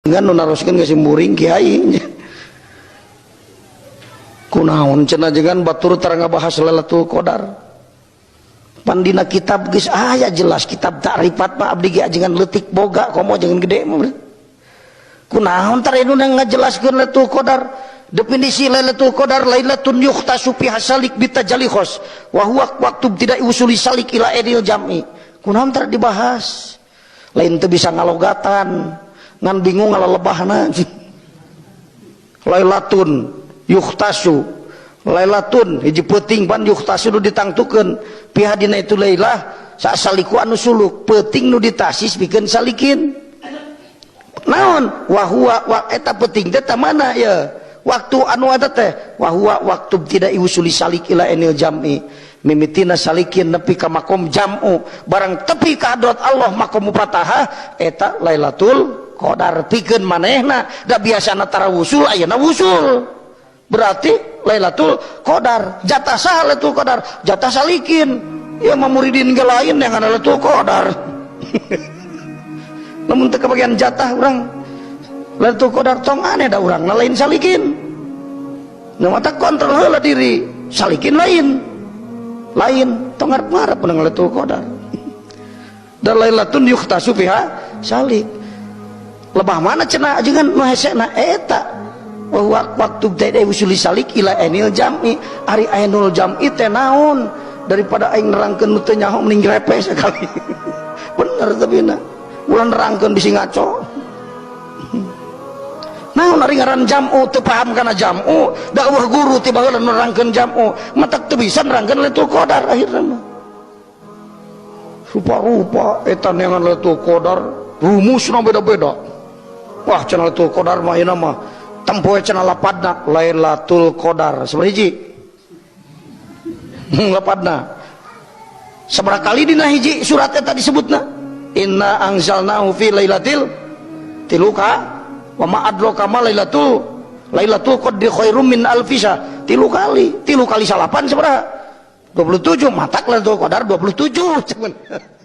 Dengan naroskeun geus muring kiai kunaon cenah jangan batur tara ngabahas Lailatul Qadar pandina kitab geus aya jelas kitab ta'rifat mah abdi ge ajengan leutik boga komo jangan gede mah kunaon tara nu ngajelaskeun Lailatul Qadar definisi Lailatul Qadar lailatun yukhtasu fiha salik bitajalihos wa huwa waktu tidak usuli salik ila edil jam'i kunaon tara dibahas lain teu bisa ngalogatan ngan bingung ngalalebahna lailatun yukhtasu lailatun hiji peuting pan yukhtasu nu ditangtukeun piha dina itu lailah sasaliku anu suluk peuting nu ditasis pikeun salikin naon wa huwa wa eta peuting teh mana ya waktu anu ada teh wa huwa waktu tidak usuli salik ila enil jam'i mimitina salikin nepi ka makom jam'u barang tepi ka hadrat Allah makom mupataha eta Lailatul Qadar pikeun manehna da biasana tara wusul ayeuna wusul berarti Lailatul Qadar jatah saha Lailatul Qadar jatah salikin ya mamuridin ge lain yang Lailatul Qadar lamun teu kabagian jatah urang Lailatul Qadar tong aneh da urang lain salikin nu mata kontrol heula diri salikin lain tong ngarep-ngarep dengan Lailatul Qadar dan lailatun yukhtasu fiha salik lebah mana cenah ajengan nu hesena eta waktu teh usuli salik ila enil jam'i ari ainul jam'i teh naon daripada aing nerangkeun nu teu nyaho mending grepe sakali bener tapi na ulah nerangkeun bisi ngaco naon ari ngaran jam'u teu paham kana jam'u da eueuh guru tiba heula nerangkeun jam'u mata teu bisa nerangkeun Lailatul Qadar akhirna mah rupa-rupa eta neangan Lailatul Qadar rumusna beda-beda wah cenah Lailatul Qadar mah ieu mah tempoe cenah lapadna Lailatul Qadar sabaraha lapadna sabaraha kali dina hiji surat eta disebutna inna anzalnahu fi lailatil tiluka wa ma adraka ma lailatul qadri khairum min alfisa tilu kali salapan sabaraha 27 matak Lailatul Qadar 27